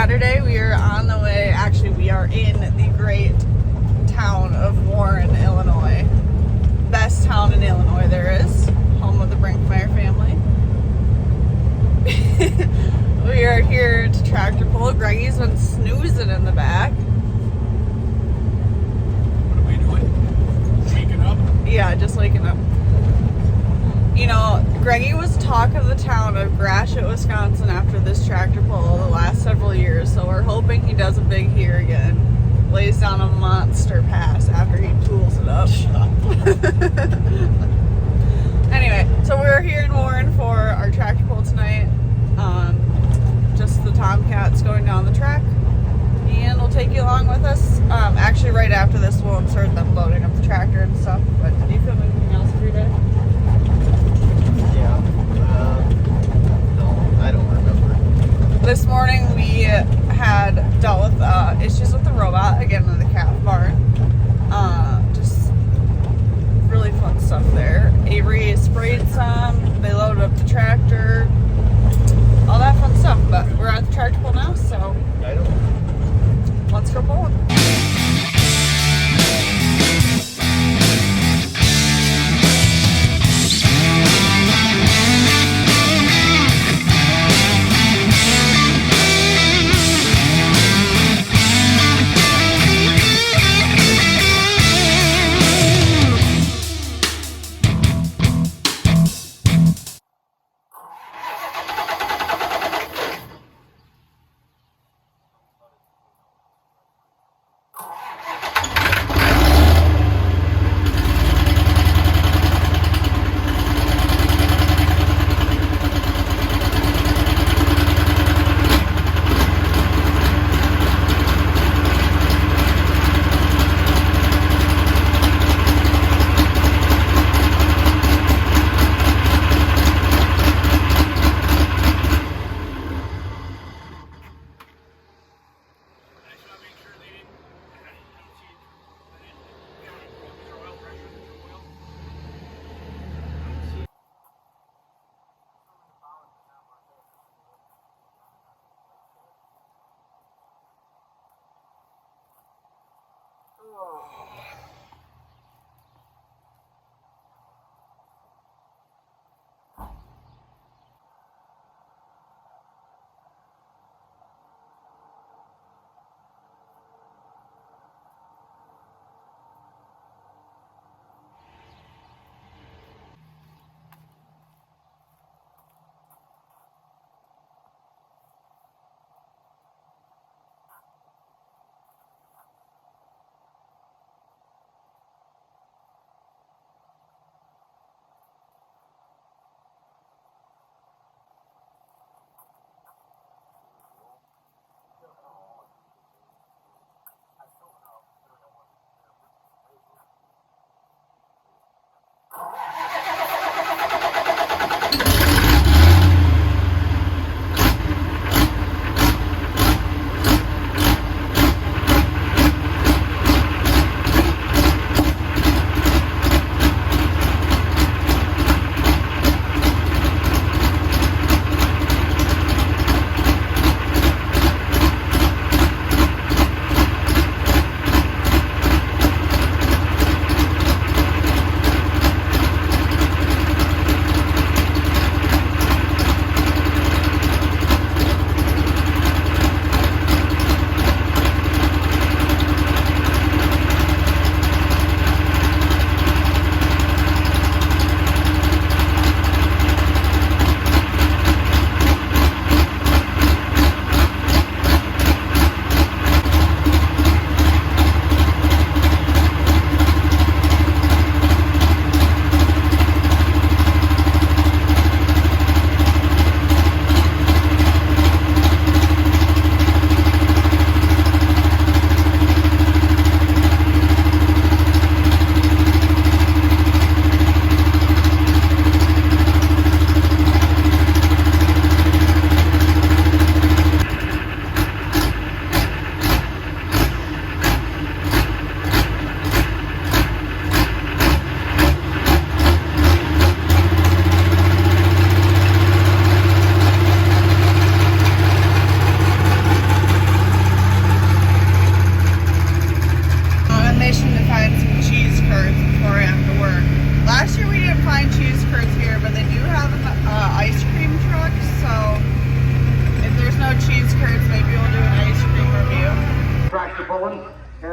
Saturday. We are on the way. Actually, we are in the great town of Warren, Illinois. Best town in Illinois there is. Home of the Brinkmeier family. We are here to tractor pull. Greggy's been snoozing in the back. What are we doing? Waking up? Yeah, just waking up. You know, Greggy was talk of the town of Gratiot, Wisconsin after this tractor pull the last several years, so we're hoping he does a big here again. Lays down a monster pass after he tools it up. Anyway, so we're here in Warren for our tractor pull tonight. Just the Tomcats going down the track. And we'll take you along with us. Actually, right after this, we'll insert them loading up the tractor and stuff. But do you film anything else every day? Yeah. No, I don't remember. This morning we had dealt with issues with the robot again in the calf barn. Just really fun stuff there. Avery sprayed some. They loaded up the tractor. All that fun stuff. But we're at the tractor pull now, so I don't. let's go pulling.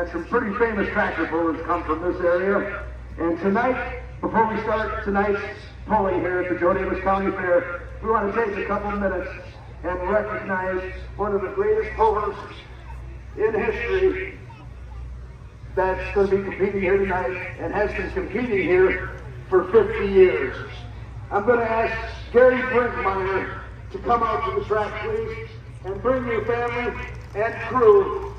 and some pretty famous tractor pullers come from this area. And tonight, before we start tonight's pulling here at the Joe Davis County Fair, we want to take a couple minutes and recognize one of the greatest pullers in history that's going to be competing here tonight and has been competing here for 50 years. I'm going to ask Gary Brinkmeier to come out to the track, please, and bring your family and crew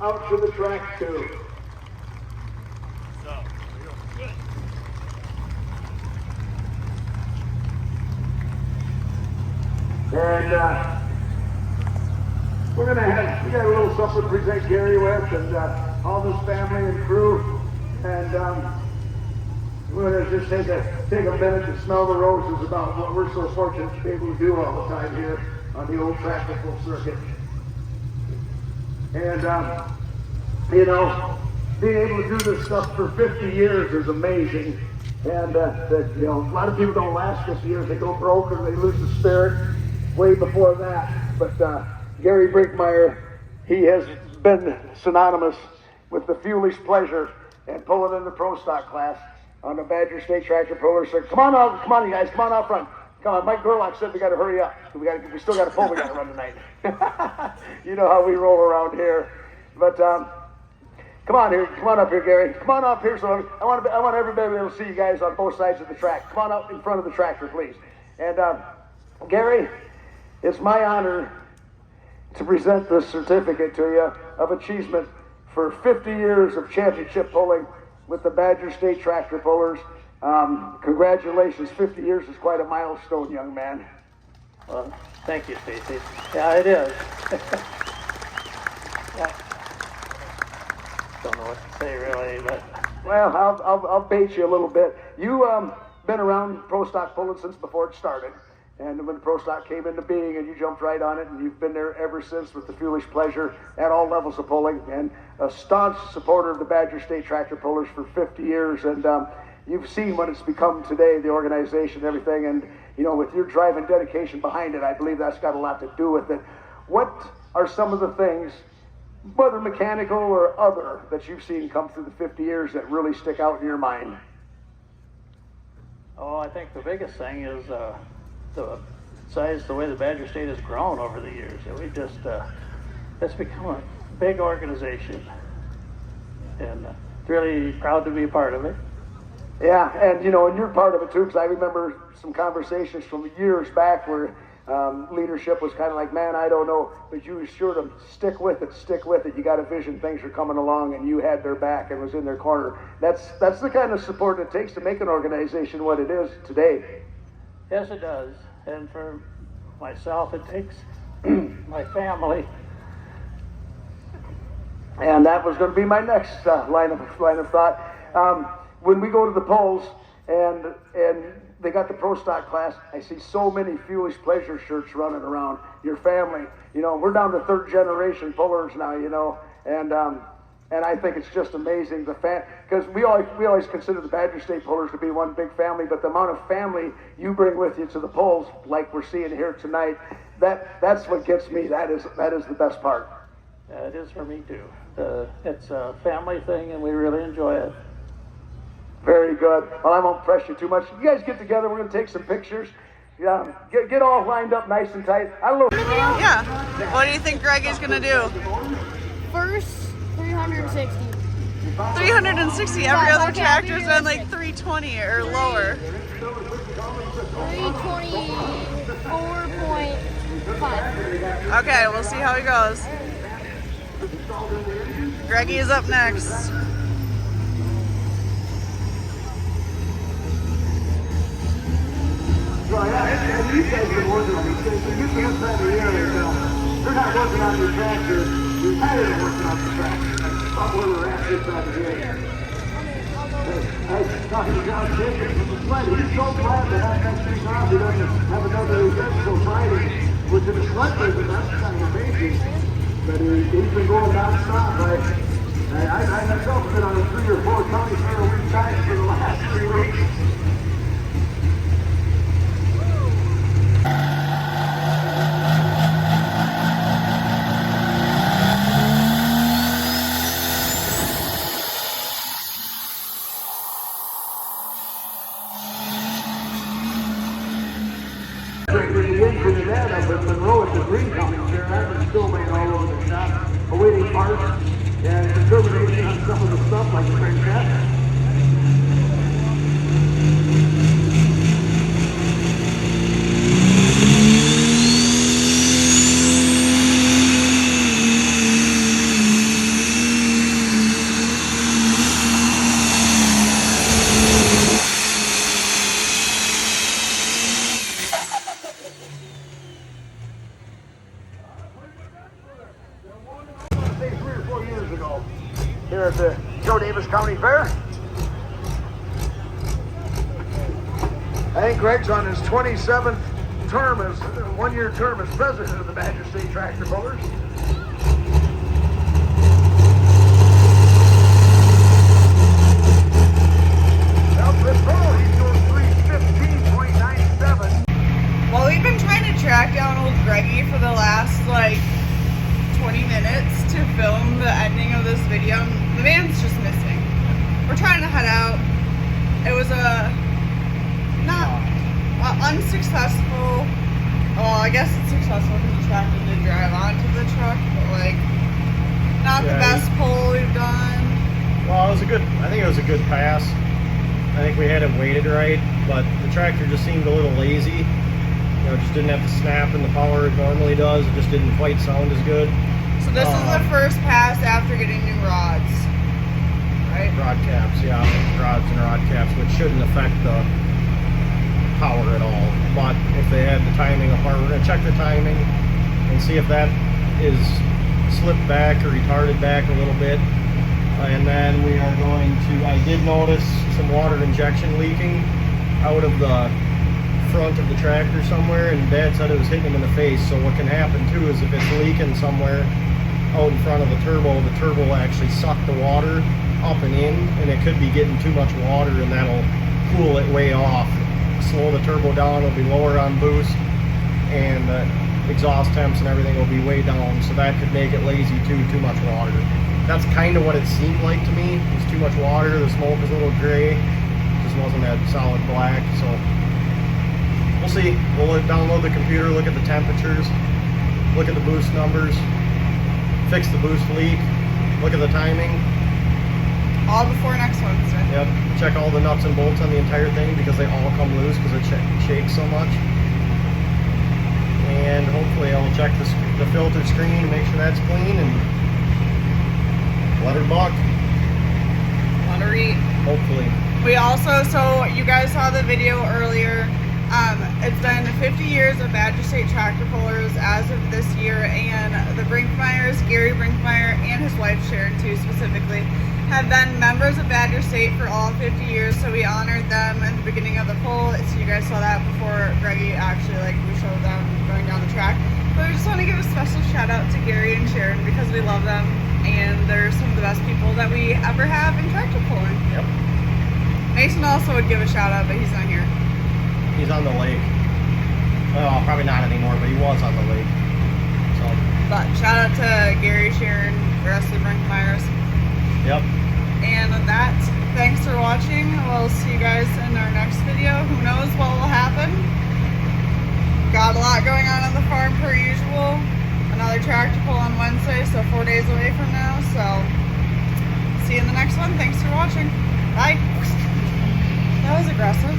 out to the track too. And we got a little something to present Gary with, and all his family and crew. And we're going to just take a minute to smell the roses about what we're so fortunate to be able to do all the time here on the old tractor pull circuit. And you know, being able to do this stuff for 50 years is amazing. And you know, a lot of people don't last 50 years; they go broke or they lose the spirit way before that. But Gary Brinkmeier, he has been synonymous with the foolish pleasure and pulling in the pro stock class on the Badger State Tractor Puller Circuit. Come on out, you guys, come on out front. Come on, Mike Gerlach said we got to hurry up. We still got to pull. We got to run tonight. You know how we roll around here. But come on up here, Gary. Come on up here. So I want everybody to be able to see you guys on both sides of the track. Come on out in front of the tractor, please. And Gary, it's my honor to present this certificate to you of achievement for 50 years of championship pulling with the Badger State Tractor Pullers. Congratulations, 50 years is quite a milestone, young man. Well, thank you, Stacy. Yeah, it is. Yeah. Don't know what to say really, but well, I'll bait you a little bit. You been around pro stock pulling since before it started, and when pro stock came into being, and you jumped right on it, and you've been there ever since with the foolish pleasure at all levels of pulling, and a staunch supporter of the Badger State Tractor Pullers for 50 years, and you've seen what it's become today, the organization and everything, and you know, with your drive and dedication behind it, I believe that's got a lot to do with it. What are some of the things, whether mechanical or other, that you've seen come through the 50 years that really stick out in your mind? oh, I think the biggest thing is the size, the way the Badger State has grown over the years. We just, it's become a big organization, and really proud to be a part of it. Yeah, and you know, and you're part of it too, because I remember some conversations from years back where leadership was kind of like, man, I don't know, but you assured them, stick with it. You got a vision, things are coming along, and you had their back and was in their corner. That's the kind of support it takes to make an organization what it is today. Yes, it does. And for myself, it takes my family. And that was going to be my next line of thought. When we go to the polls and they got the pro stock class, I see so many foolish pleasure shirts running around. Your family, you know, we're down to third generation pullers now, you know, and I think it's just amazing because we always consider the Badger State Pullers to be one big family, but the amount of family you bring with you to the polls, like we're seeing here tonight, that's what gets me. That is the best part. It is for me too. It's a family thing, and we really enjoy it. Very good. Well, I won't press you too much. You guys get together. We're going to take some pictures. Yeah, get all lined up nice and tight. I don't know. Yeah. What do you think Greggy's going to do? First, 360. 360. Every other tractor's been like 320 or lower. 324.5. Okay, we'll see how he goes. Greggy is up next. So yeah, and you guys have been working on these things. So usually this time of year, they're not working on your tractor. You're tired of working on the tractor. That's about where we're at this time of year. I was talking to John Jacobs from the sled. He's so glad to have next week off. He doesn't have another event till Friday, which in the sled business, that's kind of amazing. But he's been going non-stop. I myself have been on a 3 or 4 county fair a week time for the last 3 weeks. here at the Joe Davis County Fair. I think Greg's on his 27th term as one-year term as president of the Badger State Tractor Pullers. He's doing 315.97. Well, we've been trying to track down old Greggy for the last like 20 minutes to film the ending of this video. The van's just missing. We're trying to head out. It was a unsuccessful. Well, I guess it's successful because the tractor did drive onto the truck, but like not the best pull we've done. Well, it was a good. I think it was a good pass. I think we had it weighted right, but the tractor just seemed a little lazy. You know, it just didn't have the snap and the power it normally does. It just didn't quite sound as good. So this is the first pass after getting new rods, right? Rod caps, yeah, rods and rod caps, which shouldn't affect the power at all. But if they had the timing apart, we're gonna check the timing and see if that is slipped back or retarded back a little bit. And then we are going to, I did notice some water injection leaking out of the front of the tractor somewhere, and Dad said it was hitting him in the face. So what can happen too is if it's leaking somewhere out in front of the turbo will actually suck the water up and in, and it could be getting too much water, and that'll cool it way off. Slow the turbo down, it'll be lower on boost, and exhaust temps and everything will be way down, so that could make it lazy too much water. That's kind of what it seemed like to me. It was too much water, the smoke was a little gray, just wasn't that solid black, so we'll see. We'll download the computer, look at the temperatures, look at the boost numbers, fix the boost leak, look at the timing. All before next Wednesday. Yep, check all the nuts and bolts on the entire thing because they all come loose because it shakes so much. And hopefully I'll check the filter screen, make sure that's clean, and let her buck. Let her eat. Hopefully. We also, so you guys saw the video earlier. It's been 50 years of Badger State Tractor Pullers as of this year, and the Brinkmeiers, Gary Brinkmeier and his wife Sharon too specifically, have been members of Badger State for all 50 years, so we honored them at the beginning of the pull. So you guys saw that before Greggy actually, like, we showed them going down the track. But we just want to give a special shout out to Gary and Sharon because we love them, and they're some of the best people that we ever have in tractor pulling. Yep. Mason also would give a shout out, but he's not here. He's on the lake. Well, probably not anymore, but he was on the lake. So. But shout out to Gary, Sharon, the rest of the Brinkmeiers. Yep. And with that, thanks for watching. We'll see you guys in our next video. Who knows what will happen? Got a lot going on the farm per usual. Another tractor pull on Wednesday, so 4 days away from now. So see you in the next one. Thanks for watching. Bye. That was aggressive.